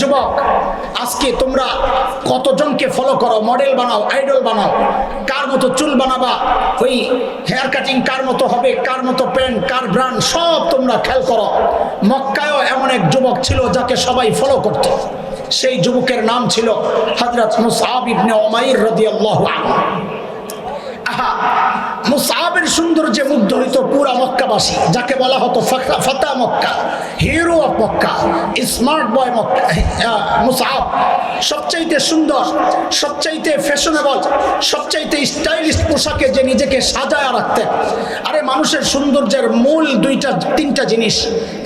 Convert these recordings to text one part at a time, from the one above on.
যুবক, আজকে তোমরা কতজনকে ফলো করো, মডেল বানাও, আইডল বানাও, কার মতো চুল বানাবা, ওই হেয়ার কাটিং কার মতো হবে, কার মতো প্যান্ট, কার ব্র্যান্ড, সব তোমরা খেয়াল করো। মক্কায়ও এমন এক যুবক ছিল যাকে সবাই ফলো করত। সেই যুবকের নাম ছিল হযরত মুসআব ইবনে উমাইর রাদিয়াল্লাহু আনহু। মুসআবের সৌন্দর্যে মুগ্ধ হইত পুরা মক্কাবাসী, যাকে বলা হতো ফাতা Mecca, hero of Mecca, smart boy Mecca. Musab সবচাইতে সুন্দর, সবচাইতে ফ্যাশনেবল, সবচাইতে স্টাইলিশ পোশাকে যে নিজেকে সাজায় রাখতেন। আরে মানুষের সৌন্দর্যের মূল তিনটা জিনিস।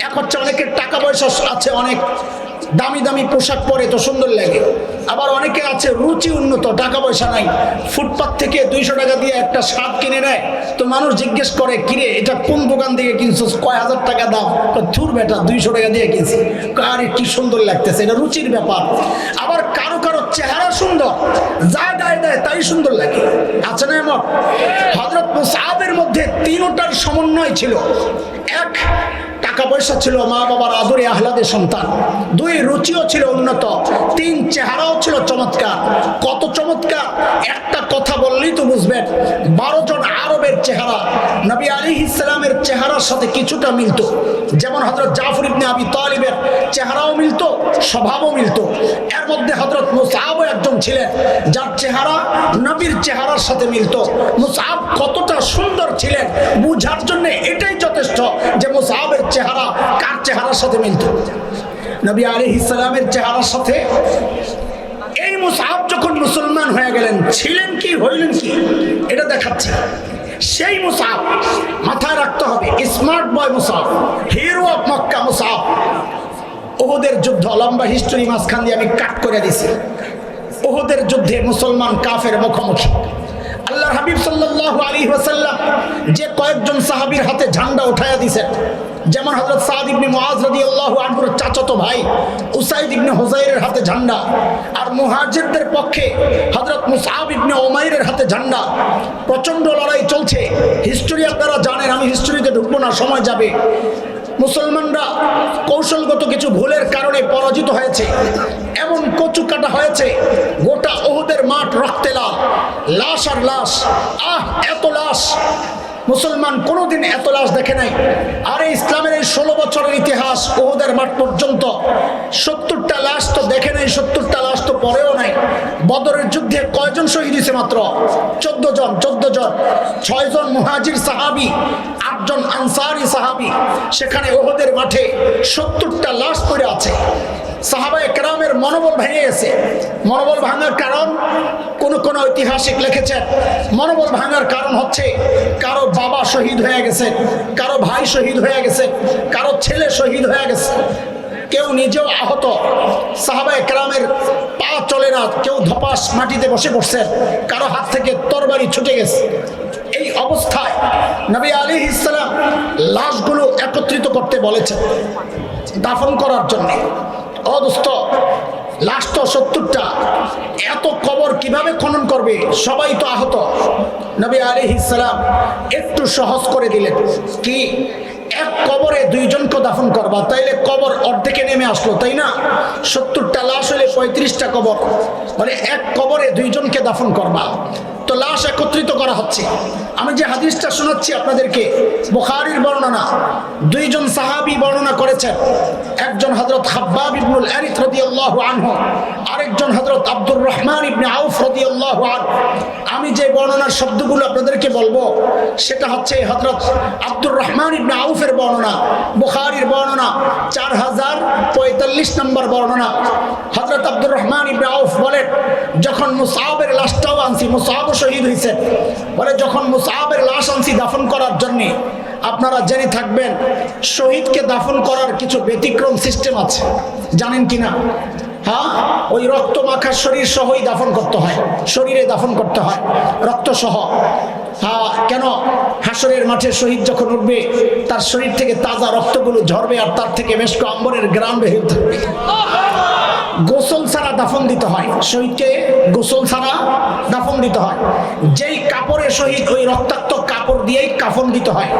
এক হচ্ছে অনেকের টাকা পয়সা আছে, অনেক দামি দামি পোশাক পরে তো সুন্দর লাগে। আবার অনেকে আছে রুচি উন্নত, টাকা পয়সা নাই, ফুটপাত থেকে 200 টাকা দিয়ে একটা শার্ট কিনে নেয়, তো মানুষ জিজ্ঞেস করে, কিরে এটা কোন দোকান থেকে কিনছিস, কয় হাজার টাকা দাম? ধুর বেটা, 200 টাকা দিয়ে কিনছি। আরে কি সুন্দর লাগতেছে, এটা রুচির ব্যাপার। আবার কারো কারো চেহারা সুন্দর, যা গায়ে দেয় তাই সুন্দর লাগে, আছে না এমন? হযরত মুসআবের মধ্যে তিনটার সমন্বয় ছিল। এক, টাকা পয়সা ছিল, মা বাবার আদরে আহ্লাদের সন্তান। 2, রুচিও ছিল উন্নত। 3, চেহারাও ছিল চমৎকার। কত চমৎকার, একটা কথা বললেই তো বুঝবেন। 12 জন আরবের চেহারা নবী আলাইহিস সালামের চেহারার সাথে কিছুটা মিলত। যেমন হযরত জাফর ইবনে আবি তালিবের চেহারাও মিলত, স্বভাবও মিলত। এর মধ্যে হযরত মুসআবও একজন ছিলেন যার চেহারা নবীর চেহারার সাথে মিলত। মুসআব কতটা সুন্দর ছিলেন বুঝার জন্য এটাই যথেষ্ট যে মুসআবের চেহারা কার চেহারার সাথে মিলত? নবী আলাইহিস সালামের চেহারার সাথে। এই মুসআব যখন মুসলমান হয়ে গেলেন, ছিলেন কি, হইলেন কি, এটা দেখাচ্ছে। সেই মুসআব মাথায় রাখতে হবে, smart boy Musab, hero of Mecca Musab. উহুদের যুদ্ধ, লম্বা হিস্টোরি মাঝখান দিয়ে আমি কাট করে দিছি। উহুদের যুদ্ধে মুসলমান কাফের মুখোমুখি। আল্লাহর হাবিব সাল্লাল্লাহু আলাইহি ওয়াসাল্লাম যে কয়েকজন সাহাবীর হাতে ঝান্ডা উঠায়া দিয়েছেন, যেমন হযরত সাদ ইবনে মুআজ রাদিয়াল্লাহু আনহুর চাচাতো ভাই উসাইদ ইবনে হুযাইরের হাতে ঝান্ডা, আর মুহাজিরদের পক্ষে হযরত মুসআব ইবনে উমাইরের হাতে ঝান্ডা। প্রচন্ড লড়াই চলছে, হিস্টোরি আপনারা জানেন, আমি হিস্টোরিতে ঢুকবো না, সময় যাবে। মুসলমানরা কৌশলগত কিছু ভুলের কারণে পরাজিত হয়েছে, এমন কচু কাটা হয়েছে, গোটা উহুদের মাঠ রক্তে লাল, লাশ আর লাশ। এত লাশ মুসলমান কোনোদিন এত লাশ দেখে নাই। আর এই ইসলামের এই 16 বছরের ইতিহাস, উহুদের মাঠ পর্যন্ত 70টা লাশ তো দেখে নাই, 70টা লাশ তো পরেও নাই। বদরের যুদ্ধে কয়জন শহীদ হয়েছে? মাত্র 14 জন। 6 জন মুহাজির সাহাবী, 8 জন আনসারি সাহাবী। সেখানে উহুদের মাঠে 70টা লাশ পড়ে আছে। সাহাবায়ে কেরামের মনোবল ভেঙে গেছে। মনোবল ভাঙার কারণ কোন ঐতিহাসিক লিখেছেন, মনোবল ভাঙার কারণ হচ্ছে কারো বাবা শহীদ হয়ে গেছে, কারো ভাই শহীদ হয়ে গেছে, কারো ছেলে শহীদ হয়ে গেছে, কেউ নিজেও আহত। সাহাবায়ে কেরামের পা চলে না, কেউ ধপাস মাটিতে বসে পড়ছে, কারো হাত থেকে তরবারি ছুটে গেছে। এই অবস্থায় নবী আলাইহিস সালাম লাশগুলো একত্রিত করতে বলেছেন দাফন করার জন্য। ও দোস্ত, লাশ তো 70টা, এত কবর কিভাবে খনন করবে? সবাই তো আহত। নবী আলাইহিস সালাম একটু সহজ করে দিলেন, কি এক কবরে 2 জনকে দাফন করবা, তাইলে কবর অর্ধেকে নেমে আসলো, তাই না? 70টা লাশ হলে 35টা কবর, মানে এক কবরে 2 জনকে দাফন করবা। তো লাশ একত্রিত করা হচ্ছে। আমি যে হাদিসটা শোনাচ্ছি আপনাদেরকে, বুখারীর বর্ণনা, 2 জন সাহাবী বর্ণনা করেছেন। একজন হযরত খাব্বাব ইবনুল আরিত রাদিয়াল্লাহু আনহু, আরেকজন হযরত আব্দুর রহমান ইবনে আউফ রাদিয়াল্লাহু আনহু। আমি যে বর্ণনার শব্দগুলো আপনাদেরকে বলবো সেটা হচ্ছে হযরত আব্দুর রহমান ইবনে আউফের বর্ণনা, বুখারীর বর্ণনা 4045 নম্বর বর্ণনা। হযরত আব্দুর রহমান ইবনে আউফ বলেন, যখন মুসআবের লাশটাও আনছি, মুসআবও শহীদ হয়েছে, বলে যখন মুসআবের লাশ আনছি দাফন করার জন্য, আপনারা জেনে থাকবেন শহীদকে দাফন করার কিছু ব্যতিক্রম সিস্টেম আছে, জানেন কিনা? হ্যাঁ, ওই রক্ত মাখা শরীর সহই দাফন করতে হয়, শরীরে দাফন করতে হয় রক্ত সহ। হ্যাঁ, কেন? হাসরের মাঠে শহীদ যখন উঠবে, তার শরীর থেকে তাজা রক্তগুলো ঝরবে, আর তার থেকে মেশক আম্বরের গ্রাম বের থাকবে। গোসল ছাড়া দাফন দিতে হয় শহীদকে, গোসল ছাড়া দাফন দিতে হয়। যেই কাপড়ে শহীদ, ওই রক্তাক্ত কাপড় দিয়েই কাফন দিতে হয়।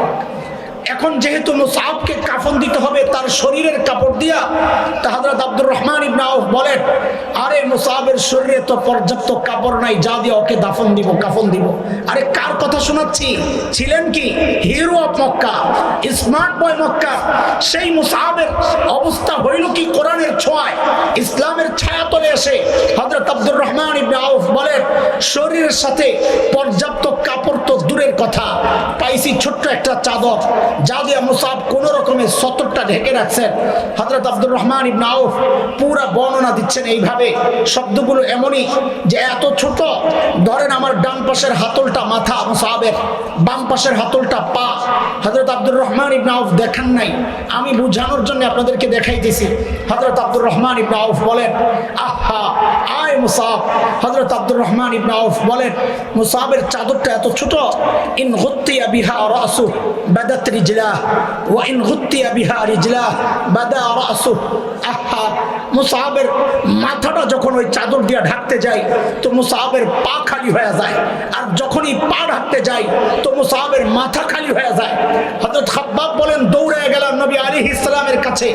এখন যেহেতু মুসআবকে কাফন দিতে হবে তার শরীরের কাপড় দিয়া, তা হযরত আব্দুর রহমান ইবনে আউফ বলেন, আরে মুসআবের শরীরে তো পর্যাপ্ত কাপড় নাই, যা দিয়ে ওকে দাফন দিব, কাফন দিব। আরে কার কথা শোনাচ্ছি? ছিলেন কি hero of Mecca, smart boy Mecca, সেই মুসআবের অবস্থা হইল কি কোরআনের ছোঁয়ায়, ইসলামের ছায়াতলে এসে হযরত আব্দুর রহমান ইবনে আউফ বলেন, শরীরের সাথে পর্যাপ্ত কাপড় তো দূরের কথা, পাইছি ছোট্ট একটা চাদর, যা দিয়ে মুসআব কোন রকমে সতরটা ঢেকে রাখছেন। হযরত আব্দুর রহমান ইবনে আউফ পুরা বর্ণনা দিচ্ছেন এইভাবে, শব্দগুলো এমনই যে এত ছোট, ধরেন আমার ডান পাশের হাতলটা মাথা মুসআবের, বাম পাশের হাতলটা পা। হযরত আব্দুর রহমান ইবনে আউফ দেখেন নাই, আমি বুঝানোর জন্য আপনাদেরকে দেখাইতেছি। হযরত আব্দুর রহমান ইবনে আউফ বলেন, আহা আয় মুসআব। হযরত আব্দুর রহমান ইবনে আউফ বলেন, মুসআবের চাদরটা এত ছোট, ইন গুত্তিয়া বিহা রাসু বাদাত রিজলাহ ওয়া ইন গুত্তিয়া বিহা রিজলাহ বাদা রাসু। আহা, মুসআবের মাথাটা যখন ওই চাদর দিয়ে ঢাকতে যায় তো মুসআবের পা খালি হয়ে যায়, আর যখনই পা ঢাকতে যায় তো মুসআবের মাথা খালি হয়ে যায়। হযরত খাব্বাব বলেন, দৌড়ে গেলাম নবী আলাইহিস সালামের কাছে,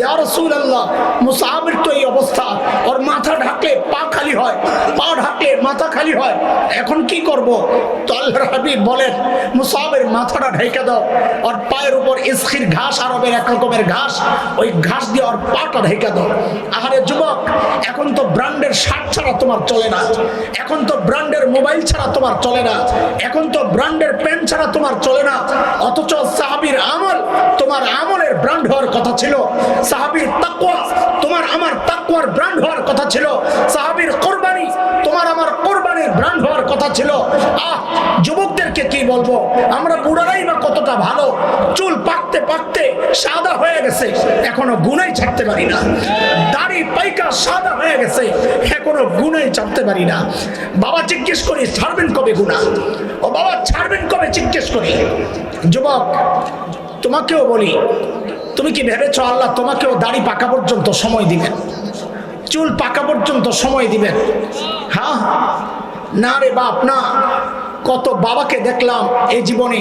ইয়া রাসূলুল্লাহ, মুসআবের তো এই অবস্থা, ওর মাথা ঢাকলে পা খালি হয়, পা ঢাকলে মাথা খালি হয়, এখন কি করব? তো আল্লাহর হাবিব বলেন, মুসআবের মাথাটা ঢেকে দাও, ওর পায়ের উপর ইসখির ঘাস, আরবের এক রকমের ঘাস, ওই ঘাস দিয়ে ওর পাটা ঢেকে দাও। আহারে যুবক, এখন তো ব্র্যান্ডের শার্ট ছাড়া তোমার চলে না, এখন তো ব্র্যান্ডের মোবাইল ছাড়া তোমার চলে না, এখন তো ব্র্যান্ডের প্যান্ট ছাড়া তোমার চলে না, অথচ সাহাবীর আমল তোমার আমলের ব্র্যান্ড হওয়ার কথা ছিল, সাহাবীর তাকওয়া তোমার আমার তাকওয়ার ব্র্যান্ড হওয়ার কথা ছিল, সাহাবীর কুরবানি তোমার আমার কুরবানির ব্র্যান্ড হওয়ার কথা ছিল। যুবকদেরকে কি বলবো, আমরা বুড়ারাই বা কতটা ভালো, চুল পাকতে পাকতে সাদা হয়ে গেছে, এখনো গুনাই ছাড়তে পারি না, দাড়ি পাইকা সাদা হয়ে গেছে, এখনো গুনাই ছাড়তে পারি না। বাবা জিজ্ঞেস করি, ছাড়বেন কবে গুনাহ? ও বাবা, ছাড়বেন কবে জিজ্ঞেস করি। যুবক, তোমাকেও বলি, তুমি কি ভেবেছো আল্লাহ তোমাকেও দাড়ি পাকা পর্যন্ত সময় দিবেন, চুল পাকা পর্যন্ত সময় দিবেন? হ্যাঁ, না রে বাপ না। কত বাবাকে দেখলাম এই জীবনে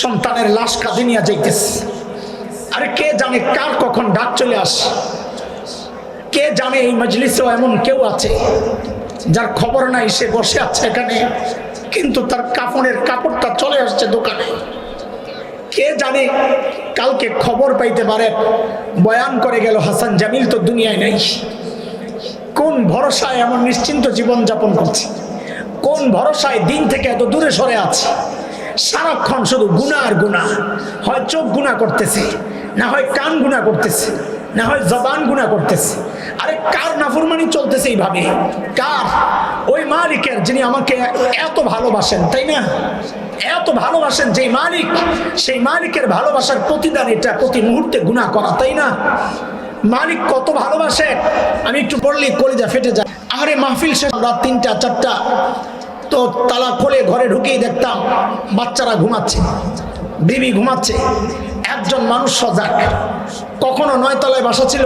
সন্তানের লাশ কাঁধে নিয়ে যাইতেছে, আরে কে জানে কার কখন ডাক চলে আসে, কে জানে এই মজলিসেও এমন কেউ আছে যার খবর নাই, সে বসে আছে এখানে কিন্তু তার কাফনের কাপড়টা চলে আসছে দোকানে। কে জানে কালকে খবর পাইতে পারে বয়ান করে গেল হাসান জামিল তো দুনিয়ায় নাই। কোন ভরসায় এমন নিশ্চিন্ত জীবন যাপন করছে, কোন ভরসায় দিন থেকে এত দূরে সরে আছে, সারাক্ষণ শুধু গুনাহ আর গুনাহ, হয় চোখ গুনাহ করতেছে, না হয় কান গুনাহ করতেছে, না হয় জবান গুনাহ করতেছে। আরে কার নাফরমানি চলতেছে এইভাবে? কার? ওই মালিকের যিনি আমাকে এত ভালোবাসেন, তাই না? এত ভালোবাসেন যেই মালিক, সেই মালিকের ভালোবাসার প্রতিদান এটা প্রতি মুহূর্তে গুনাহ করা, তাই না? মালিক কত ভালোবাসে, আমি একটু পড়লেই কলিজা ফেটে যায়। আরে মাহফিল শেষ রাত 3টা 4টা, তো তালা খুলে ঘরে ঢুকেই দেখতাম বাচ্চারা ঘুমাচ্ছে, বিবি ঘুমাচ্ছে, একজন মানুষ সজাগ। কখনো 9 তলায় বাসা ছিল,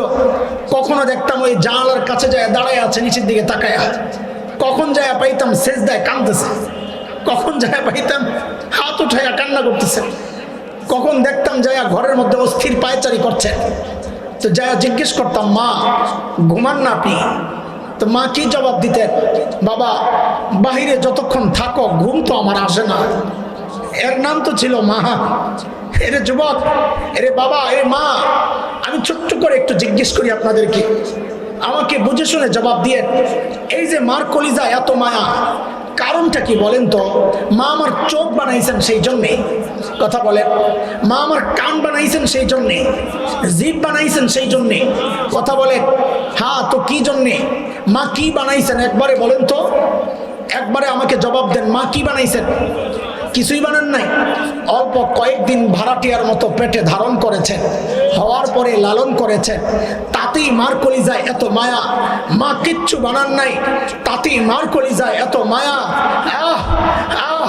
কখনো দেখতাম ওই জানালার কাছে যায় দাঁড়ায় আছে নিচের দিকে তাকায়া, কখন যায় পাইতাম সেজদায় কাঁদতেছে, কখন যায় পাইতাম হাত উঠাইয়া কান্না করতেছে, কখন দেখতাম যায় ঘরের মধ্যে অস্থির পায়চারি করছে। তো যায় জিজ্ঞেস করতাম, মা ঘুমান না আপনি? তো মা কি জবাব দিতেন? বাবা বাহিরে যতক্ষণ থাকো ঘুম তো আমার আসে না। এর নাম তো ছিল মা। এরে যুবক, এরে বাবা, এরে মা, আমি ছোট্ট করে একটু জিজ্ঞেস করি আপনাদেরকে, আমাকে বুঝে শুনে জবাব দিয়ে, এই যে মার কলিজা এত মায়া, কারণটা কি বলেন তো? মা আমার চোখ বানাইছেন সেই জন্যে, কথা বলেন। মা আমার কান বানাইছেন সেই জন্যে, জিভ বানাইছেন সেই জন্যে, কথা বলেন। হ্যাঁ, তো কি জন্যে? মা কি বানাইছেন একবারে বলেন তো, একবারে আমাকে জবাব দেন, মা কি বানাইছেন? কিছুই বানান নাই। অল্প কয়েকদিন ভাড়াটিয়ার মতো পেটে ধারণ করেছেন, হওয়ার পরে লালন করেছেন, তাতেই মার কলিজায় এত মায়া। মা কিচ্ছু বানান নাই, তাতেই মার কলিজায় এত মায়া। আহ আহ,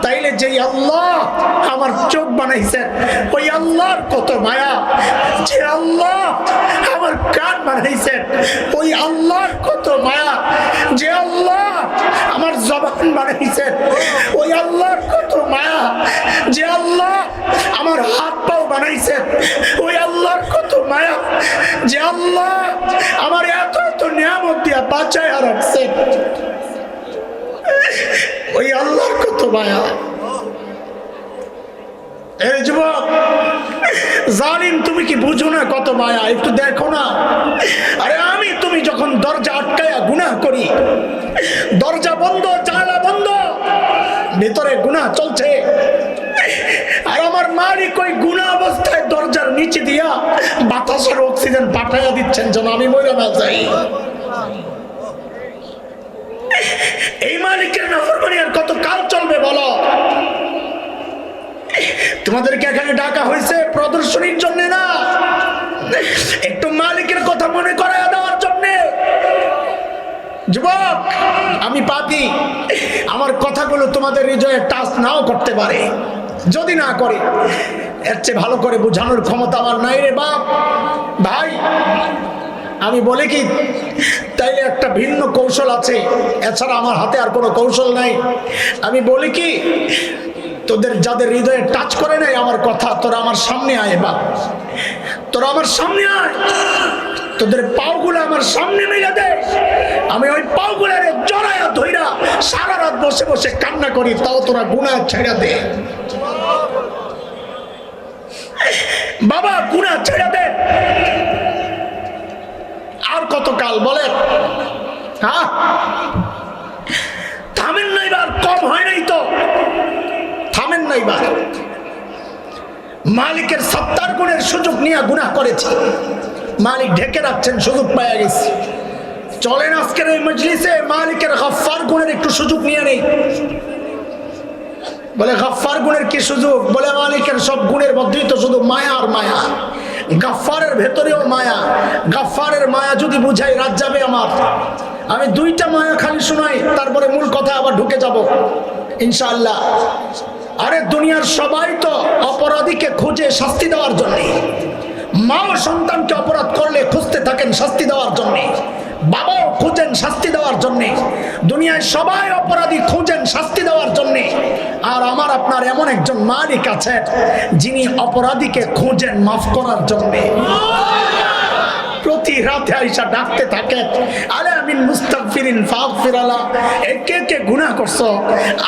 তাইলে যে আল্লাহ আমার চোখ বানাইছেন, ওই আল্লাহর কত মায়া। যে আল্লাহ আমার কান বানাইছেন, ওই আল্লাহর কত মায়া। যে আল্লাহ আমার জবান বানাইছেন, ওই আল্লাহর কত মায়া যে আল্লাহ আমার হাত পাও বানাইছেন, ওই আল্লাহর কত মায়া যে আল্লাহ আমার এত এত নিয়ামত দিয়া বাঁচায় রাখছেন, ওই আল্লাহর কত মায়া। এই যুবক জালিম, তুমি কি বুঝো না কত মায়া? একটু দেখো না। আরে আমি তুমি যখন দরজা আটকায়া গুনাহ করি, দরজা বন্ধ, জানালা বন্ধ, ভিতরে গুনাহ চলছে, আর আমার মালিক ওই গুনাহ অবস্থায় দরজার নিচে দিয়া বাতাসের অক্সিজেন পাঠাইয়া দিচ্ছেন যেন আমি মরে না যাই। এই মালিকের নাফরমানি আর কত কাল চলবে বলো? তোমাদেরকে এখানে ডাকা হয়েছে প্রদর্শনীর জন্য না, একটু মালিকের কথা মনে করায় দেওয়ার জন্য। যুবক, আমি পাপী, আমার কথাগুলো তোমাদের হৃদয়ে টাচ নাও করতে পারে, যদি না করে এর চেয়ে ভালো করে বোঝানোর ক্ষমতা আমার নাই রে বাপ। ভাই আমি বলি কি, তাইলে একটা ভিন্ন কৌশল আছে, এছাড়া আমার হাতে আর কোনো কৌশল নাই। আমি বলি কি, তোদের যাদের হৃদয়ে টাচ করে নাই আমার কথা, তোরা আমার সামনে আয় বাপ, তোরা আমার সামনে আয়, তোদের পাওগুলো আমার সামনে মেলে দে, আমি ওই পাওগুলারে জড়ায়া ধইরা সারা রাত বসে বসে কান্না করি, তাও তোরা গুনাহ ছেড়ে দে বাবা, গুনাহ ছেড়ে দে। আর কতকাল বলেন? হ্যাঁ, থামেন নাই বার, কম হয় নাই তো, থামেন নাই বার। মালিকের 70 গুণের সুযোগ নিয়ে গুনাহ করেছি, মালিক ঢেকে রাখছেন, সুযোগ পাওয়া গেছে। চলেন আজকের এই মজলিসে মালিকের গফফার গুণের একটু সুযোগ নিয়ে নেই। বলে গফফার গুণের কি সুযোগ? বলে মালিকের সব গুণের মধ্যেই তো শুধু মায়া আর মায়া, গফফারের ভেতরেও মায়া। গফফারের মায়া যদি বুঝাই রাত যাবে আমার। আমি দুইটা মায়া খালি শোনাই, তারপরে মূল কথা আবার ঢুকে যাব ইনশাআল্লাহ। আরে দুনিয়ার সবাই তো অপরাধীকে খুঁজে শাস্তি দেওয়ার জন্যে, মাও সন্তানকে অপরাধ করলে খুঁজতে থাকেন শাস্তি দেওয়ার জন্যে, বাবাও খুঁজেন শাস্তি দেওয়ার জন্যে, দুনিয়ায় সবাই অপরাধী খুঁজেন শাস্তি দেওয়ার জন্যে। আর আমার আপনার এমন একজন মালিক আছেন যিনি অপরাধীকে খুঁজেন মাফ করার জন্যে। প্রতি রাতে আইসা ডাকতে থাকেন, আরে আমিন মুস্তাগফিরিন ফাগফিরালা, কে কে গুনাহ করছো,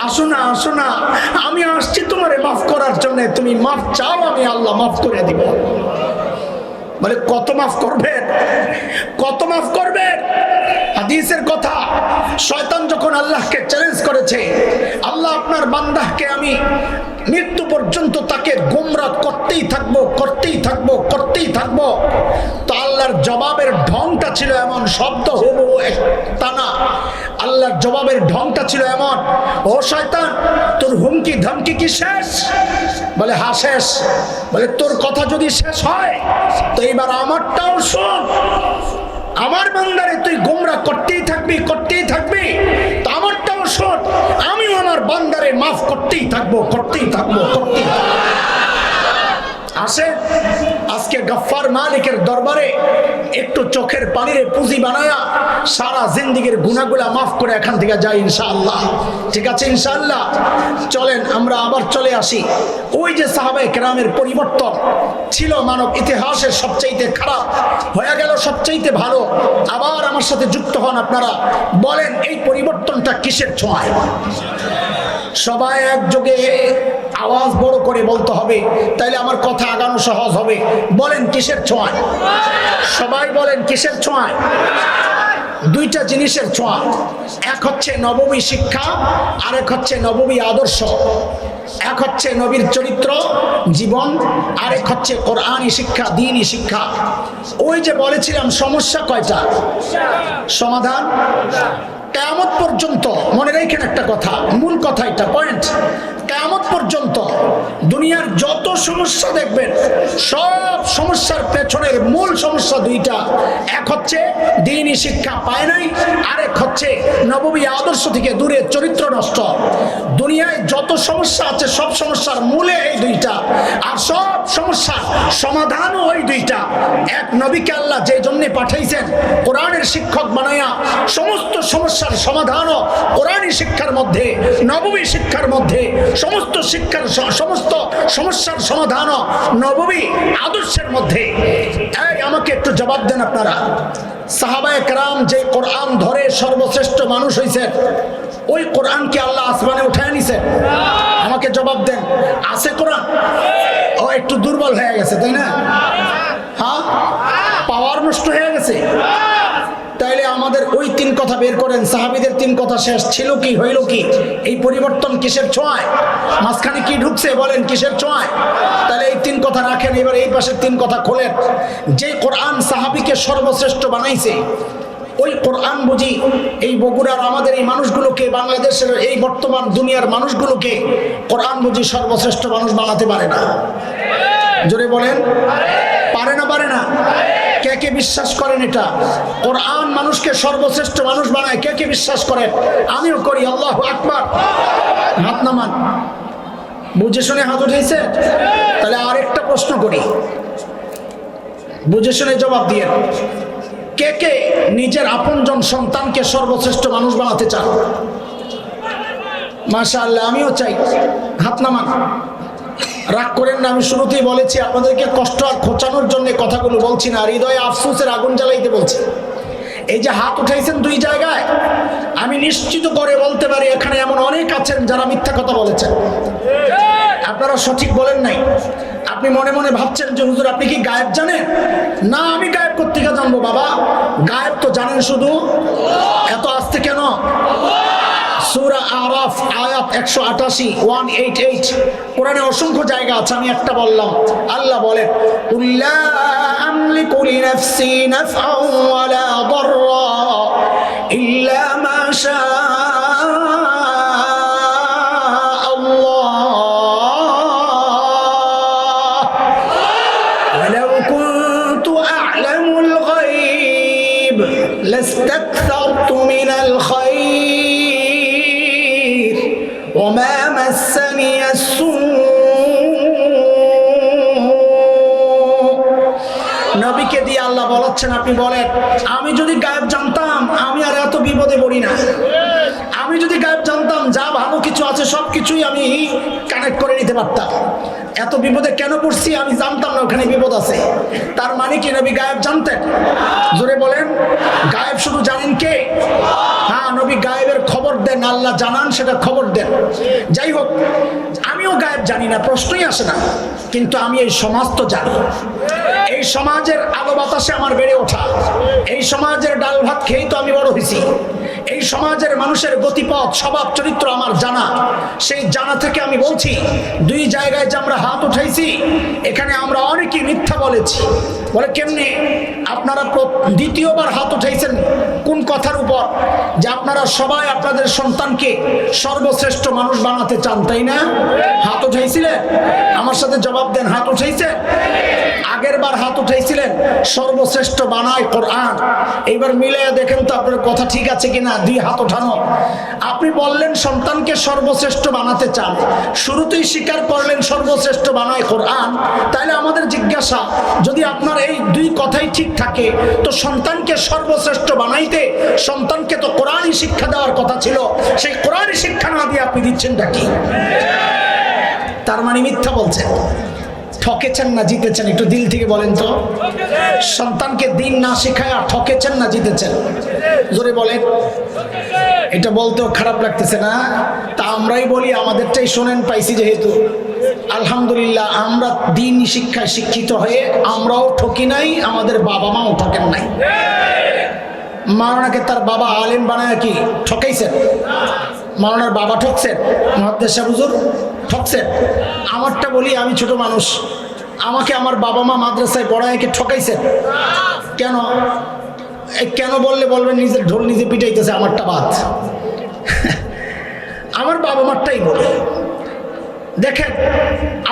আসো না আসো না, আমি আসছি তোমারে মাফ করার জন্য, তুমি মাফ চাও, আমি আল্লাহ মাফ করে দিব। বলে কত মাফ করবেন, কত মাফ করবেন? হাদিসের কথা, শয়তান যখন আল্লাহকে চ্যালেঞ্জ করেছে, আল্লাহ আপনার বান্দাকে আমি মৃত্যু পর্যন্ত তাকে গোমরাহ করতেই থাকবো, করতেই থাকবো, করতেই থাকবো, তো আল্লাহর জবাবের ঢংটা ছিল এমন, শব্দ হবো তা না, আল্লাহর জবাবের ঢংটা ছিল এমন, ও শয়তান তোর হুমকি ধমকি কি শেষ? বলে হ্যাঁ শেষ। বলে তোর কথা যদি শেষ হয় তো এইবার আমারটাও শোন, আমার বান্দারে তুই গোমরাহ করতেই থাকবি, করতেই থাকবি, তো আমারটাও শোন, আমিও আমার বান্দারে মাফ করতেই থাকবো, করতেই থাকবো, করতেই থাকবো। আসে আজকে গফফার মালিকের দরবারে একটু চোখের পানিরে পুঁজি বানায়া সারা জিন্দেগীর গুনাহগুলা মাফ করে এখান থেকে যাই ইনশাআল্লাহ। ঠিক আছে ইনশাআল্লাহ। চলেন আমরা আবার চলে আসি। ওই যে সাহাবায়ে কেরামের পরিবর্তন ছিল মানব ইতিহাসের সবচাইতে খারাপ, হয়ে গেল সবচাইতে ভালো। আবার আমার সাথে যুক্ত হন আপনারা, বলেন এই পরিবর্তনটা কিসের ছোঁয়ায়? সবাই একযোগে আওয়াজ বড় করে বলতে হবে, তাইলে আমার কথা আগানো সহজ হবে। বলেন কিসের ছোঁয়ায়? সবাই বলেন কিসের ছোঁয়ায়? দুইটা জিনিসের ছোঁয়া, এক হচ্ছে নববী শিক্ষা, আরেক হচ্ছে নববী আদর্শ। এক হচ্ছে নবীর চরিত্র জীবন, আরেক হচ্ছে কোরআনী শিক্ষা, দ্বীনি শিক্ষা। ওই যে বলেছিলাম সমস্যা কয়টা, সমাধান কিয়ামত পর্যন্ত। মনে রাখেন একটা কথা, মূল কথা এটা, পয়েন্ট। কিয়ামত পর্যন্ত দুনিয়ার যত সমস্যা দেখবেন, সব সমস্যার পেছনের মূল সমস্যা দুইটা। এক হচ্ছে দ্বীনি শিক্ষা পায় নাই, আরেক হচ্ছে নববী আদর্শ থেকে দূরে চরিত্র নষ্ট। দুনিয়ায় যত সমস্যা আছে সব সমস্যার মূলে এই দুইটা, আর সব সমস্যার সমাধানও ওই দুইটা। এক নবীকে আল্লাহ যে জন্য পাঠাইছেন কোরআনের শিক্ষক বানায়া সমস্ত সমস্যার সমাধানও কোরআনী শিক্ষার মধ্যে, নববী শিক্ষার মধ্যে, সমস্ত সমস্যার সমাধানও নববী আদর্শের মধ্যে। এই আমাকে একটু জবাব দেন আপনারা, সাহাবায়ে কেরাম যে কোরআন ধরে সর্বশ্রেষ্ঠ মানুষ হয়েছেন, ওই কোরআন কি আল্লাহ আসমানে উঠায় নিছেন? আমাকে জবাব দেন, আছে কোরআন? ও একটু দুর্বল হয়ে গেছে, তাই না? হ্যাঁ, পাওয়ার নষ্ট হয়ে গেছে। তাইলে আমাদের ওই তিন কথা বের করেন, সাহাবীদের তিন কথা শেষ ছিল কি, হইল কি? এই পরিবর্তন কিসের ছোঁয়ায়? মাঝখানে কি ঢুকছে বলেন, কিসের ছোঁয়ায়? তাহলে এই তিন কথা রাখেন, এবার এই পাশের তিন কথা খোলেন। যে কোরআন সাহাবীকে সর্বশ্রেষ্ঠ বানাইছে, ওই কোরআন বুঝি এই বগুড়ার আমাদের এই মানুষগুলোকে, বাংলাদেশের এই বর্তমান দুনিয়ার মানুষগুলোকে কোরআন বুঝি সর্বশ্রেষ্ঠ মানুষ বানাতে পারে না? জোরে বলেন, পারে না? পারে না? কে কে বিশ্বাস করেন এটা? কোরআন মানুষকে সর্বশ্রেষ্ঠ মানুষ বানায়, কে কে বিশ্বাস করেন? আমিও করি। আল্লাহু আকবার। হাত নামান। বুঝে শুনে হাত উঠেছে? তাহলে আরেকটা প্রশ্ন করি, বুঝে শুনে জবাব দিয়ে। কে কে নিজের আপনজন সন্তানকে সর্বশ্রেষ্ঠ মানুষ বানাতে চান? মাশাআল্লাহ, আমিও চাই। হাত নামান। রাগ করেন না, আমি শুরুতেই বলেছি আপনাদেরকে কষ্ট আর খোঁচানোর জন্য কথাগুলো বলছি না, হৃদয়ে আফসোসের আগুন জ্বালাইতে বলছি। এই যে হাত উঠাইছেন দুই জায়গায়, আমি নিশ্চিত করে বলতে পারি এখানে এমন অনেক আছেন যারা মিথ্যা কথা বলেছেন। আপনারা সঠিক বলেন নাই। আপনি মনে মনে ভাবছেন যে হুজুর আপনি কি গায়েব জানেন? না, আমি গায়েব কোত্থেকে জানবো বাবা? গায়েব তো জানেন শুধু। এত আস্তে কেন? সূরা আরাফ আয়াত 188, 188 কোরআনে অসংখ্য জায়গা আছে, আমি একটা বললাম। আল্লাহ বলেন, কুল্লা আমলিকু লিনাফসি নাফআন ওয়ালা দাররা ইল্লা মা শাআ আল্লাহ ওয়ালাউ কুনতু আ'লামুল গায়ব লাস্তাকথারতু মিনাল খায়র ওমা মাসানিয়াস সূ। নবীকে দিয়ে আল্লাহ বলাচ্ছেন, আপনি বলেন আমি যদি গায়েব জানতাম আমি আর এত বিপদে পড়ি না। আমি যদি গায়েব জানতাম যা ভালো কিছু আছে সব কিছুই আমি কানেক্ট করে নিতে পারতাম। এত বিপদে কেন পড়ছি আমি জানতাম না ওখানে বিপদ আছে। তার মানে কি নবী গায়েব জানতেন? জোরে বলেন, গায়েব শুধু জানেন কে? হ্যাঁ, নবী গায়েবের খবর দেন, আল্লাহ জানান সেটা খবর দেন। যাই হোক, আমিও গায়েব জানি না, প্রশ্নই আসে না, কিন্তু আমি এই সমাজ তো জানি। এই সমাজের আলো বাতাসে আমার বেড়ে ওঠা, এই সমাজের ডাল ভাত খেয়েই তো আমি বড় হয়েছি। এই সমাজের মানুষের গতিপথ, স্বভাব, চরিত্র আমার জানা। সেই জানা থেকে আমি বলছি, দুই জায়গায় যে আমরা হাত উঠাইছি, এখানে আমরা অনেকেই মিথ্যা বলেছি। বলে কেমনে? আপনারা দ্বিতীয়বার হাত উঠাইছেন কোন কথার উপর? যে আপনারা সবাই আপনাদের সন্তানকে সর্বশ্রেষ্ঠ মানুষ বানাতে চান, তাই না? হাত উঠাইছিলেন? আমার সাথে জবাব দেন, হাত উঠাইছে? আগের বার হাত উঠাইছিলেন সর্বশ্রেষ্ঠ বানায় কোরআন। এইবার মিলে দেখেন তো আপনার কথা ঠিক আছে কিনা। দুই হাত ওঠানো। আপনি বললেন সন্তানকে সর্বশ্রেষ্ঠ বানাতে চান, শুরুতেই স্বীকার করলেন সর্বশ্রেষ্ঠ বানায় কোরআন। তাহলে আমাদের জিজ্ঞাসা, যদি আপনার এই দুই কথাই ঠিক থাকে, তো সন্তানকে সর্বশ্রেষ্ঠ বানাইতে সন্তানকে তো কোরআনই শিক্ষা দেওয়ার কথা ছিল। সেই কোরআনই শিক্ষা না দিয়ে আপনি দিচ্ছেনটা কি? তার মানে মিথ্যা বলছেন। ঠকেছেন না জিতেছেন? একটু দিল থেকে বলেন তো, সন্তানকে দিন না শেখায় ঠকেছেন না জিতেছেন? জোরে বলেন। এটা বলতেও খারাপ লাগতেছে না? তা আমরাই বলি, আমাদেরটাই শোনেন পাইছি যেহেতু, আলহামদুলিল্লাহ আমরা দিন শিক্ষায় শিক্ষিত হয়ে আমরাও ঠকি নাই, আমাদের বাবা মাও ঠকেন নাই। মাওলানাকে তার বাবা আলেম বানায় কি ঠকাইছেন? মাওলানার বাবা ঠকছেন? মুহাদ্দিস সাহেব হুজুর ঠকছেন? আমারটা বলি, আমি ছোট মানুষ, আমাকে আমার বাবা মা মাদ্রাসায় পড়ায় কি ঠকাইছেন? কেন? কেন বললে বলবেন নিজের ঢোল নিজে পিটাইতেছে, আমারটা বাদ। আমার বাবা মারটাই বলে। দেখেন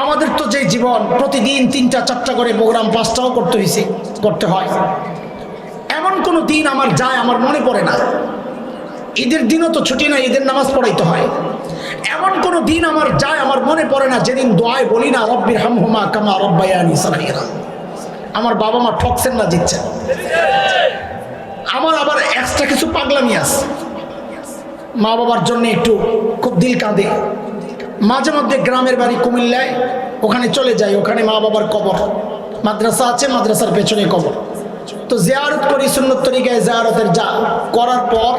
আমাদের তো যে জীবন, প্রতিদিন 3টা 4টা করে প্রোগ্রাম, 5টাও করতে হয়। এমন কোনো দিন আমার যায় আমার মনে পড়ে না। ঈদের দিনও তো ছুটি না, ঈদের নামাজ পড়াইতে হয়। এমন কোনো দিন আমার যায় আমার মনে পড়ে না যেদিন দোয়ায় বলি না রব্বির হামহুমা কামা রব্বায়ানি সগীরা। আমার বাবা মা ঠকছেন না জিতছেন? আমার আবার এক্সট্রা কিছু পাগলামি আছে। মা বাবার জন্য একটু খুব দিল কাঁদে। মাঝে মধ্যে গ্রামের বাড়ি কুমিল্লায়, ওখানে চলে যাই, ওখানে মা বাবার কবর, মাদ্রাসা আছে, মাদ্রাসার পেছনে কবর। তো জিয়ারত করি সুন্নত তরিকায়, জিয়ারতের যা করার পর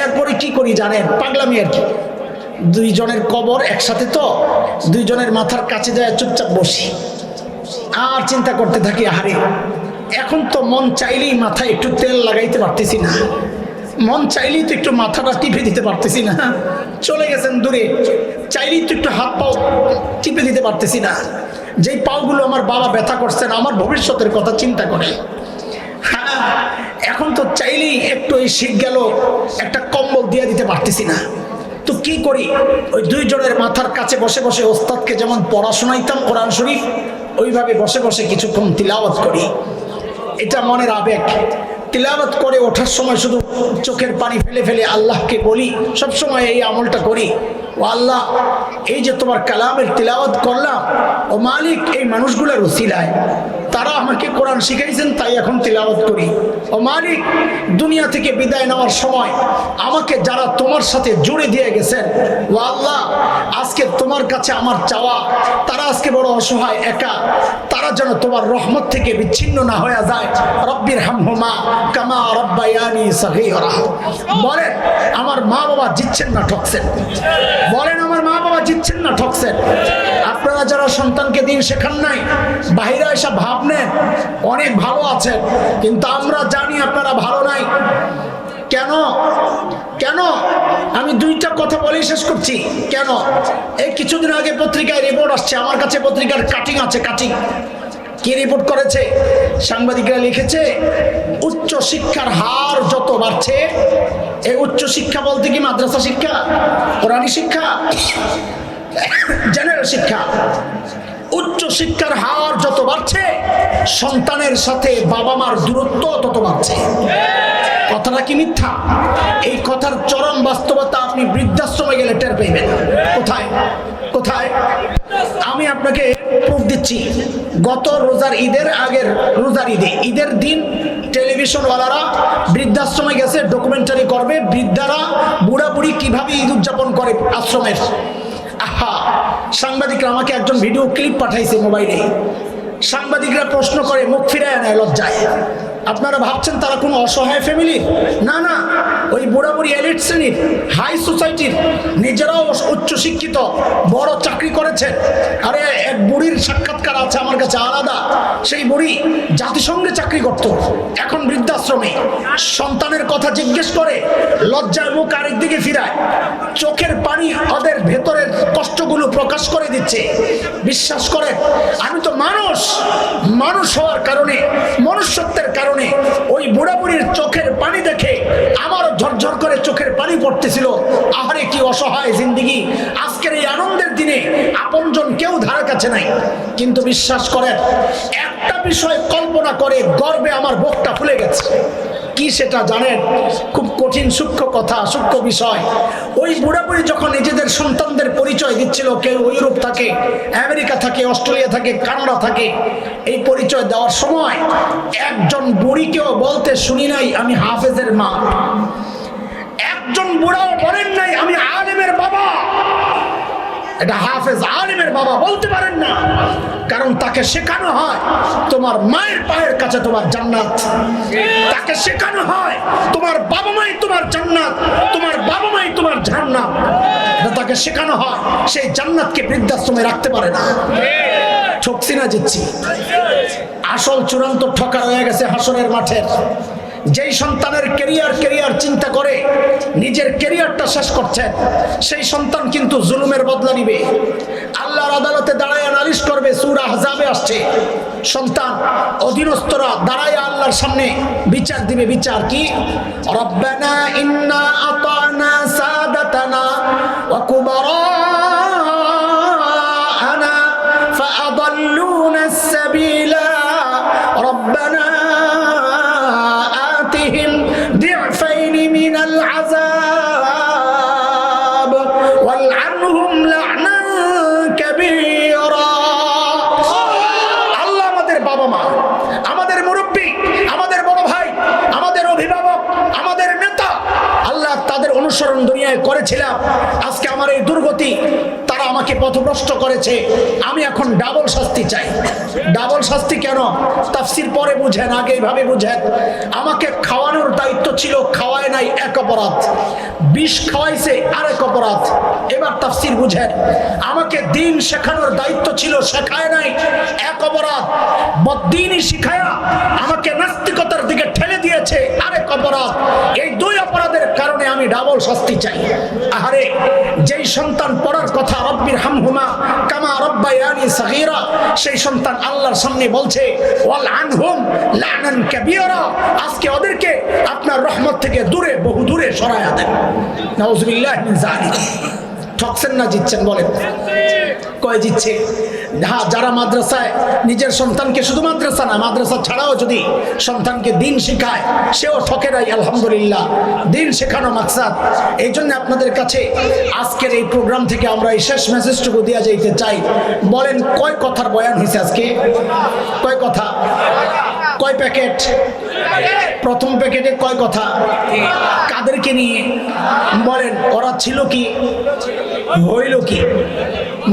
এরপরে কি করি জানেন, পাগলামি আর কি। দুইজনের কবর একসাথে, তো দুইজনের মাথার কাছে যায় চুপচাপ বসি আর চিন্তা করতে থাকি, আহারে এখন তো মন চাইলেই মাথায় একটু তেল লাগাইতে পারতেছি না, মন চাইলেই তো একটু মাথাটা টিপে দিতে পারতেছি না, চলে গেছেন দূরে, চাইলেই তো একটু হাত পাও টিপে দিতে পারতেছি না। যেই পাওগুলো আমার বাবা ব্যথা করছেন, আমার ভবিষ্যতের কথা চিন্তা করে, হ্যাঁ এখন তো চাইলেই একটু এই শীত গেল একটা কম্বল দিয়ে দিতে পারতেছি না। তো কি করি, ওই দুইজনের মাথার কাছে বসে বসে ওস্তাদকে যেমন পড়া শোনাইতাম কোরআন শরীফ, ওইভাবে বসে বসে কিছুক্ষণ তিলাওয়াত করি। এটা মনের আবেগ। তিলাওয়াত করে ওঠার সময় শুধু চোখের পানি ফেলে ফেলে আল্লাহকে বলি, সবসময় এই আমলটা করি, ও আল্লাহ এই যে তোমার কালামের তিলাওয়াত করলাম, ও মালিক এই মানুষগুলোর ওসিলায় তারা আমাকে কোরআন শিখাইছেন, তাই এখন তিলাওয়াত করি। ও মালিক দুনিয়া থেকে বিদায় নেওয়ার সময় আমাকে যারা তোমার সাথে জুড়ে দিয়ে গেছেন, ও আল্লাহ আজকে তোমার কাছে আমার চাওয়া, তারা আজকে বড় অসহায় একা, তারা যেন তোমার রহমত থেকে বিচ্ছিন্ন না হয়ে যায়। রব্বির হামহুমা কামা রব্বায়ানি সগীরা। বলেন আমার মা বাবা জিতছেন না ঠকছেন? বলেন আমার মা বাবা জিতছেন না ঠকছেন? আপনারা যারা সন্তানকে দিন শেখান নাই, বাহিরে এসে ভাব নেন অনেক ভালো আছেন, কিন্তু আমরা জানি আপনারা ভালো নাই। কেন? কেন? আমি দুইটা কথা বলে শেষ করছি। কেন? এই কিছুদিন আগে পত্রিকায় রিপোর্ট আসছে, আমার কাছে পত্রিকার কাটিং আছে, কাটিং। কি রিপোর্ট করেছে? সাংবাদিকরা লিখেছে উচ্চ শিক্ষার হার যত বাড়ছে, এই উচ্চ শিক্ষা বলতে কি মাদ্রাসা শিক্ষা, কোরআনী শিক্ষা, জেনারেল শিক্ষা, উচ্চ শিক্ষার হার যত বাড়ছে সন্তানের সাথে বাবা মার দূরত্ব তত বাড়ছে। কথাটা কি মিথ্যা? এই কথার চরম বাস্তবতা আপনি বৃদ্ধাশ্রমে গেলে টের পাইবেন। কোথায় কোথায়? আমি আপনাকে প্রুফ দিচ্ছি। গত রোজার ঈদের আগের রোজার ঈদের দিন টেলিভিশনওয়ালারা বৃদ্ধাশ্রমে গেছে, ডকুমেন্টারি করবে বৃদ্ধারা বুড়া বুড়ি কিভাবে ঈদ উদযাপন করে আশ্রমের। আহা, সাংবাদিকরা আমাকে একজন ভিডিও ক্লিপ পাঠাইছে মোবাইলে। সাংবাদিকরা প্রশ্ন করে মুখ ফিরায় নেয় লজ্জায়। আপনারা ভাবছেন তারা কোনো অসহায় ফ্যামিলি? না না, ওই বুড়া বুড়ি এলিট শ্রেণীর, হাই সোসাইটির, নিজেরাও উচ্চ শিক্ষিত, বড় চাকরি করেছেন। আরে এক বুড়ির সাক্ষাৎকার আছে আমার কাছে আলাদা। সেই বুড়ি জাতিসংঘে চাকরি করত, এখন বৃদ্ধাশ্রমে। সন্তানের কথা জিজ্ঞেস করে লজ্জায় মুখ আরেক দিকে ফিরায়, চোখের পানি ওদের ভেতরের কষ্টগুলো প্রকাশ করে দিচ্ছে। বিশ্বাস করেন, আমি তো মানুষ হওয়ার কারণে, মনুষ্যত্বের কারণে ওই বুড়া বুড়ির চোখের পানি দেখে আমারও ঝরঝর করে চোখের পানি পড়তেছিল। আহারে কি অসহায় জিন্দেগি। আজকের এই আনন্দের দিনে আপনজন কেউ ধারে কাছে নাই, কিন্তু বিশ্বাস করেন একটা বিষয় কল্পনা করে গর্বে আমার বুকটা ফুলে গেছে। কি সেটা জানেন? খুব কঠিন সূক্ষ্ম কথা, সূক্ষ্ম বিষয়। ওই বুড়াবুড়ি যখন নিজেদের সন্তানদের পরিচয় দিচ্ছিল, কেউ ইউরোপ থাকে, আমেরিকা থাকে, অস্ট্রেলিয়া থাকে, কানাডা থাকে, এই পরিচয় দেওয়ার সময় একজন বুড়িকেও বলতে শুনি নাই আমি হাফেজের মা। একজন বুড়াও বলেন নাই আমি আলেমের বাবা। এটা হাফেজ আলেমের বাবা বলতে পারেন না, কারণ তাকে শেখানো হয় তোমার মায়ের পায়ের কাছে তোমার জান্নাত। তাকে শেখানো হয় তোমার বাবা মাই তোমার জান্নাত, তোমার বাবা মাই তোমার জান্নাত। তাকে শেখানো হয় সেই জান্নাতকে বৃদ্ধাশ্রমে রাখতে পারে না। ঠকছি না জিতছি? আসল চূড়ান্ত ঠকা হয়ে গেছে হাসরের মাঠের। যেই সন্তানের কেরিয়ার চিন্তা করে নিজের কেরিয়ারটা শেষ করছেন, সেই সন্তান কিন্তু জুলুমের বদলা নিবে। আল্লাহর আদালতে দাঁড়ায় নালিশ করবে, সূরা আহজাবে আসছে। সন্তান অধীনস্থরা দাঁড়ায় আল্লাহর সামনে বিচার দিবে। বিচার কি? রব্বানা ইন্না আতানা সাদাতানা ওয়া কুবারানা ফাআদাল্লুনা আস-সাবিলা রব্বানা ضعفين من العذاب والعنهم لعنا كبيرا। আল্লাহ আমাদের বাবা মা, আমাদের মুরব্বী, আমাদের বড় ভাই, আমাদের অভিভাবক, আমাদের নেতা, আল্লাহ তাদের অনুসরণ দুনিয়ায় করেছিলাম, আজকে আমার এই দুর্গতি, তারা আমাকে পথভ্রষ্ট করেছে, আমি এখন ডাবল শাস্তি চাই। ডাবল শাস্তি কেন? তাফসীর পরে বুঝেন, আগে এইভাবে বুঝেন। আমাকে খাওয়ানোর দায়িত্ব ছিল, খাওয়ায় নাই, এক অপরাধ। বিষ খাওয়াইছে, আরেক অপরাধ। এবার তাফসীর বুঝেন। আমাকে দিন শেখানোর দায়িত্ব ছিল, শেখায় নাই, এক অপরাধ। বদ্দিনই শিখায়া আমাকে নাস্তিকতার দিকে ঠেলে দিয়েছে, আরেক অপরাধ। এই দুই অপরাধের কারণে আমি ডাবল শাস্তি চাই। আহারে, যেই সন্তান পড়ার কথা রব্বির হামহুমা কামা রব্বায়ানি সগীরা, সেই সন্তান আল্লাহর সামনে বলছে ওয়াল আনহুম লানান কাবীরা, আজকে ওদেরকে আপনার রহমত থেকে দূরে, বহু দূরে সরায়া দেন। নাউযুবিল্লাহি মিন যালিক। ঠকছেন না জিতছেন? বলেন কয় জিতছে? হ্যাঁ, যারা মাদ্রাসায় নিজের সন্তানকে, শুধু মাদ্রাসা না, মাদ্রাসা ছাড়াও যদি সন্তানকে দিন শেখায়, সেও ঠকে নাই। আলহামদুলিল্লাহ, দিন শেখানো মাকসাদ। এই জন্য আপনাদের কাছে আজকের এই প্রোগ্রাম থেকে আমরা এই শেষ মেসেজটুকু দেওয়া যাইতে চাই। বলেন কয় কথার বয়ান হয়েছে আজকে? কয় কথা? কয় প্যাকেট? প্রথম প্যাকেটে কয় কথা? কাদেরকে নিয়ে? বলেন ওরা ছিল কি, হইল কি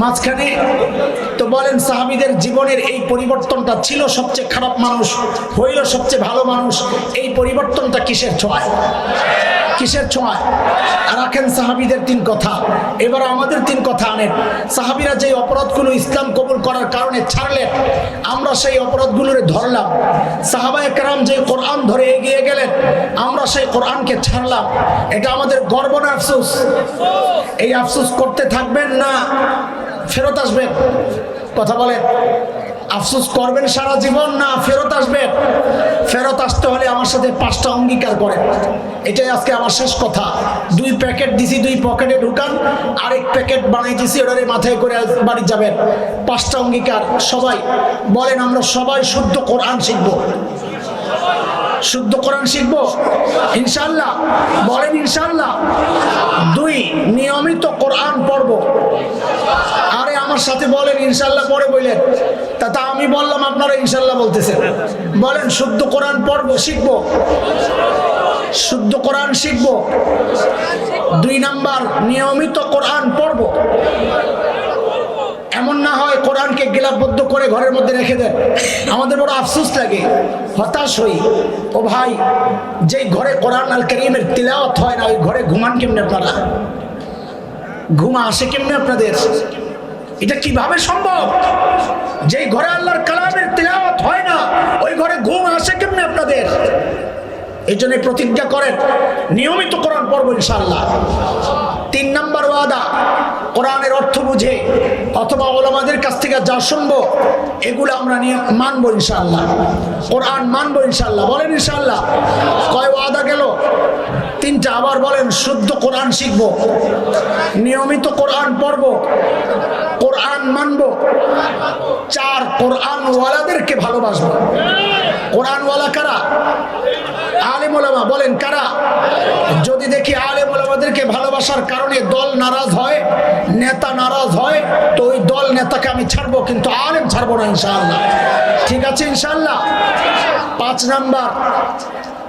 মাঝখানে? তো বলেন সাহাবীদের জীবনের এই পরিবর্তনটা ছিল সবচেয়ে খারাপ মানুষ, হইল সবচেয়ে ভালো মানুষ। এই পরিবর্তনটা কিসের ছোঁয়ায়? কিসের ছোঁয়ায়? রাখেন সাহাবীদের তিন কথা, এবার আমাদের তিন কথা আনেন। সাহাবীরা যে অপরাধগুলো ইসলাম কবুল করার কারণে ছাড়লেন, আমরা সেই অপরাধগুলোর ধরলাম। সাহাবায়ে কেরাম যে কোরআন ধরে এগিয়ে গেলেন, আমরা সেই কোরআনকে ছাড়লাম। এটা আমাদের গর্ব না আফসোস? এই আফসোস করতে থাকবেন না ফেরত আসবেন? কথা বলেন, আফসোস করবেন সারা জীবন না ফেরত আসবেন? ফেরত আসতে হলে আমার সাথে 5টা অঙ্গীকার করেন। এটাই আজকে আমার শেষ কথা। 2 প্যাকেট দিছি, 2 পকেটে ঢুকান, আরেক প্যাকেট বানাই দিছি, ওটারে মাথায় করে বাড়ি যাবেন। 5টা অঙ্গীকার। সবাই বলেন, আমরা সবাই শুদ্ধ কোরআন শিখব। শুদ্ধ কোরআন শিখব ইনশাআল্লাহ। বলেন ইনশাআল্লাহ। 2, নিয়মিত কোরআন পড়ব। আরে আমার সাথে বলেন ইনশাআল্লাহ পড়ে বলেন। তা আমি বললাম, আপনারা ইনশাআল্লাহ বলতেছেন। বলেন শুদ্ধ কোরআন পড়ব, শিখব। শুদ্ধ কোরআন শিখব। 2 নাম্বার, নিয়মিত কোরআন পড়ব। এমন না হয় কোরআনকে গিলাপবদ্ধ করে ঘরের মধ্যে রেখে দেন। আমাদের বড় আফসোস লাগে, হতাশ হই। ও ভাই, যেই ঘরে কোরআন আল কারীমের তিলাওয়াত হয় না, ওই ঘরে ঘুমান কেমনে আপনারা? ঘুম আসে কেমনে আপনাদের? এটা কিভাবে সম্ভব? যেই ঘরে আল্লাহর কালামের তিলাওয়াত হয় না, ওই ঘরে ঘুম আসে কেমনে আপনাদের? এই জন্য প্রতিজ্ঞা করেন, নিয়মিত কোরআন পড়ব ইনশাআল্লাহ। 3 নাম্বার ওয়াদা, কোরআনের অর্থ বুঝে অথবা ওলামাদের কাছ থেকে যা শুনবো এগুলো আমরা মানবো ইনশাআল্লাহ। কোরআন মানবো ইনশাআল্লাহ। বলেন ইনশাআল্লাহ। কয় ওয়াদা গেল? 3টা। আবার বলেন, শুদ্ধ কোরআন শিখবো, নিয়মিত কোরআন পড়বো, কোরআন মানবো। 4, কোরআন ওয়ালাদেরকে ভালোবাসবো। কোরআন ওয়ালা কারা? আলেম ওলামা। বলেন কারা? যদি দেখি আলেম ওলামাদেরকে ভালোবাসার কারণে দল নারাজ হয়, নেতা নারাজ হয়, তো ওই দল নেতাকে আমি ছাড়বো, কিন্তু আলেম ছাড়বো না ইনশাআল্লাহ। ঠিক আছে ইনশাআল্লাহ। 5 নাম্বার,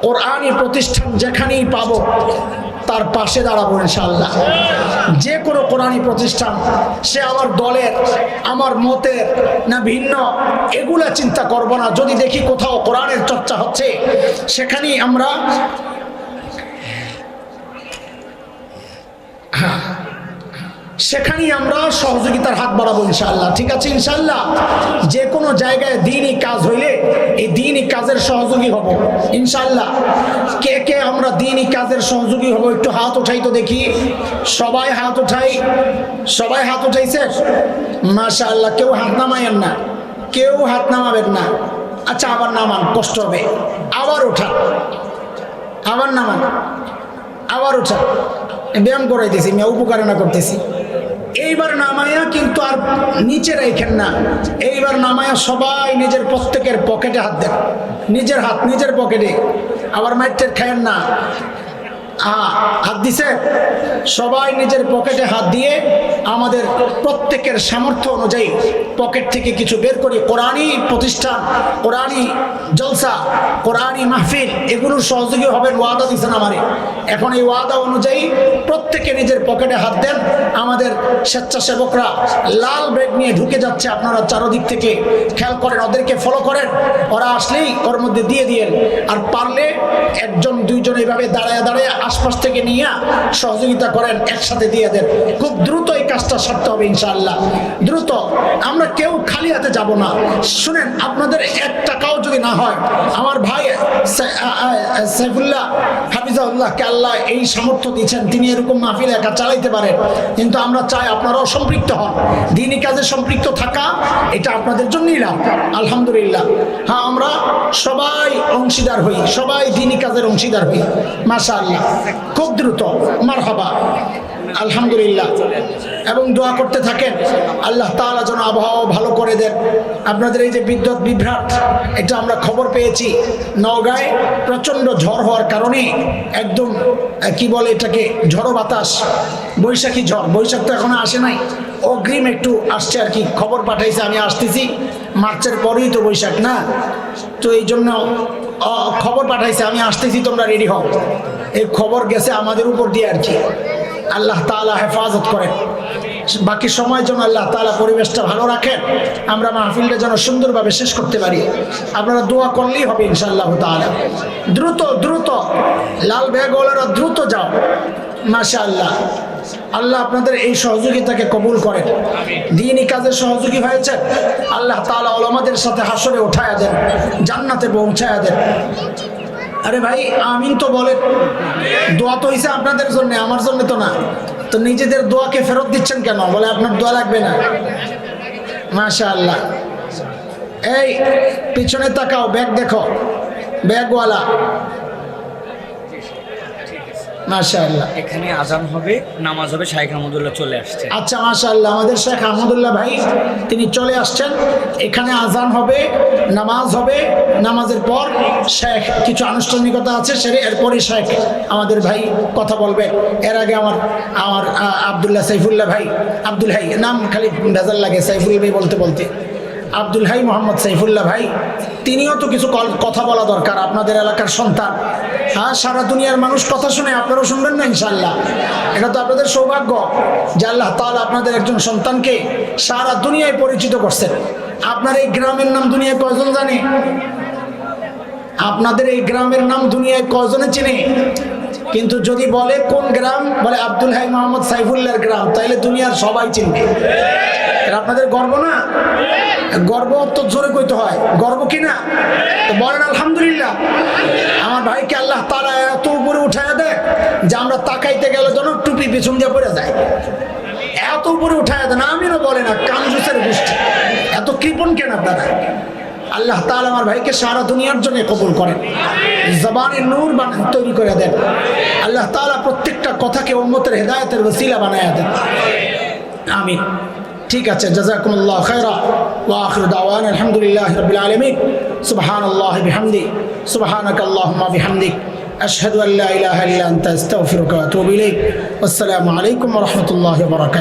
কোরআনী প্রতিষ্ঠান যেখানেই পাবো তার পাশে দাঁড়াবো ইনশাআল্লাহ। যে কোনো কোরআনী প্রতিষ্ঠান, সে আমার দলের, আমার মতের না ভিন্ন, এগুলা চিন্তা করব না। যদি দেখি কোথাও কোরআনের চর্চা হচ্ছে, সেখানেই আমরা সহযোগিতার হাত বাড়াবো ইনশাআল্লাহ। ঠিক আছে ইনশাআল্লাহ। যে কোনো জায়গায় দ্বীনি কাজ হইলে এই দ্বীনি কাজের সহযোগী হব ইনশাআল্লাহ। কে কে আমরা দ্বীনি কাজের সহযোগী হব? একটু হাত উঠাই তো দেখি। সবাই হাত উঠাই। সবাই হাত উঠাইছে? মাশাআল্লাহ। কেউ হাত নামায়েন না, কেউ হাত নামাবেন না। আচ্ছা, আবার নামান, কষ্ট হবে। আবার ওঠা, আবার নামান, আবার ওঠা। ব্যায়াম করাইতেছি, আমি উপকারণা করতেছি। এইবার নামায়া কিন্তু আর নিচে রেখেন না। এইবার নামায়া সবাই নিজের প্রত্যেকের পকেটে হাত দেন। নিজের হাত নিজের পকেটে। আবার মাইটের খায়েন না। হাত দিছে, সবাই নিজের পকেটে হাত দিয়ে আমাদের প্রত্যেকের সামর্থ্য অনুযায়ী পকেট থেকে কিছু বের করি। কোরআনী প্রতিষ্ঠান, কোরআনী জলসা, কোরআনী মাহফিল এগুলোর সহযোগী হবেন, ওয়াদা দিচ্ছেন আমারে। এখন এই ওয়াদা অনুযায়ী প্রত্যেকে নিজের পকেটে হাত দেন। আমাদের স্বেচ্ছাসেবকরা লাল ব্যাগ নিয়ে ঢুকে যাচ্ছে, আপনারা চারদিক থেকে খেয়াল করেন, ওদেরকে ফলো করেন, ওরা আসলেই ওর মধ্যে দিয়ে দিয়েন। আর পারলে একজন দুইজন এইভাবে দাঁড়ায় দাঁড়ায় আশপাশ থেকে নিয়ে সহযোগিতা করেন, একসাথে দিয়ে দেন। খুব দ্রুত এই কাজটা সারতে হবে ইনশাআল্লাহ, দ্রুত। আমরা কেউ খালি হাতে যাব না। শুনেন, আপনাদের 1 টাকাও যদি না হয়, আমার ভাই সাইফুল্লাহ হাফিজাহুল্লাহকে আল্লাহ এই সামর্থ্য দিয়েছেন, তিনি এরকম মাহফিল একা চালাইতে পারেন, কিন্তু আমরা চাই আপনারাও সম্পৃক্ত হন। দ্বীনি কাজে সম্পৃক্ত থাকা এটা আপনাদের জন্যই লাভ, আলহামদুলিল্লাহ। হ্যাঁ, আমরা সবাই অংশীদার হই, সবাই দ্বীনি কাজের অংশীদার হই, মাশাআল্লাহ। খুব দ্রুত, মারহাবা, আলহামদুলিল্লাহ। এবং দোয়া করতে থাকেন, আল্লাহ তাআলা যেন আবহাওয়া ভালো করে দেন। আপনাদের এই যে বিদ্যুৎ বিভ্রাট, এটা আমরা খবর পেয়েছি, নওগাঁয় প্রচণ্ড ঝড় হওয়ার কারণে একদম কি বলে এটাকে, ঝড়ো বাতাস, বৈশাখী ঝড়। বৈশাখ তো এখনো আসে নাই, অগ্রিম একটু আসছে আর কি, খবর পাঠাইছে। আমি আসতেছি, মার্চের পরেই তো বৈশাখ না, তো এই জন্য খবর পাঠাইছে আমি আসতেছি, তোমরা রেডি হও। এই খবর গেছে আমাদের উপর দিয়ে আর কি। আল্লাহ তাআলা হেফাজত করেন, বাকি সময়ের জন্য আল্লাহ তাআলা পরিবেশটা ভালো রাখেন, আমরা মাহফিলটা যেন সুন্দরভাবে শেষ করতে পারি। আপনারা দোয়া করলেই হবে ইনশাআল্লাহ তাআলা। দ্রুত দ্রুত লাল ব্যাগওয়ালারা দ্রুত যাও, মাশাআল্লাহ। আল্লাহ আপনাদের এই সহযোগিতাকে কবুল করেন। দ্বীনি কাজে সহযোগী হয়েছে, আল্লাহ তাআলা ওলামাদের সাথে হাসরে উঠায়া দেন, জান্নাতে পৌঁছায়া দেন। আরে ভাই আমিন তো বলেন, দোয়া তো হয়েছে আপনাদের জন্য, আমার জন্য তো না। তো নিজেদের দোয়াকে ফেরত দিচ্ছেন কেন? বলে আপনার দোয়া লাগবে না। মাশাআল্লাহ। এই পিছনে তাকাও, ব্যাগ দেখো, ব্যাগওয়ালা, মাশাআল্লাহ। এখানে আজান হবে, নামাজ হবে, শাইখ আহমদুল্লাহ চলে আসছে। আচ্ছা, মাশাআল্লাহ। আমাদের শেখ আহমদুল্লাহ ভাই তিনি চলে আসছেন। এখানে আজান হবে, নামাজ হবে, নামাজের পর শেখ কিছু আনুষ্ঠানিকতা আছে, সেরে এরপরই শেখ আমাদের ভাই কথা বলবে। এর আগে আমার আব্দুল্লাহ সাইফুল্লাহ ভাই, আব্দুল হাই নাম খালি ভেজাল লাগে, সাইফুল ভাই বলতে বলতে আব্দুল হাই মোহাম্মদ সাইফুল্লাহ ভাই, তিনিও তো কিছু কথা বলা দরকার, আপনাদের এলাকার সন্তান। হ্যাঁ, সারা দুনিয়ার মানুষ কথা শুনে, আপনারাও শুনবেন না ইনশাআল্লাহ। এটা তো আপনাদের সৌভাগ্য যে আল্লাহ তাআলা আপনাদের একজন সন্তানকে সারা দুনিয়ায় পরিচিত করছেন। আপনার এই গ্রামের নাম দুনিয়ায় কয়জন জানে? আপনাদের এই গ্রামের নাম দুনিয়ায় কয়জনে চিনে? কিন্তু যদি বলে কোন গ্রাম, বলে আব্দুল হাই মোহাম্মদ সাইফুল্লাহর গ্রাম, তাইলে দুনিয়ার সবাই চিনবে। এটা আপনাদের গর্ব না? গর্ব তো জোরে কইতে হয়, গর্ব কি না? তো বলেন আলহামদুলিল্লাহ। আমার ভাইকে আল্লাহ তাআলা এত উপরে উঠায় দেয় যে আমরা তাকাইতে গেলে যেন টুপি পিছন দিয়ে পড়ে যায়, এত উপরে উঠায় দেন। আমিনও বলে না, কামজুসের গোষ্ঠী, এত কৃপণ কেন আপনারা? আল্লাহ তাআলা আমার ভাইকে সারা দুনিয়ার জন্য কবুল করেন, জবানে নূর তৈরি করে দেন। আল্লাহ তাআলা প্রত্যেকটা কথাকে উম্মতের হেদায়েতের ওসিলা বানায়া দেন, আমিন। ঠিক আছে, জাযাকুমুল্লাহ খায়রা ওয়া আখিরু দাওয়ানা আলহামদুলিল্লাহি রাব্বিল আলামিন। সুবহানাল্লাহি বিহামদি, সুবহানাকাল্লাহুম্মা বিহামদিক, আশহাদু আল্লা ইলাহা ইল্লা আনতা আস্তাগফিরুকা ওয়া আতুবু ইলাইক। আসসালামু আলাইকুম ওয়া রাহমাতুল্লাহি ওয়া বারাকাতুহু।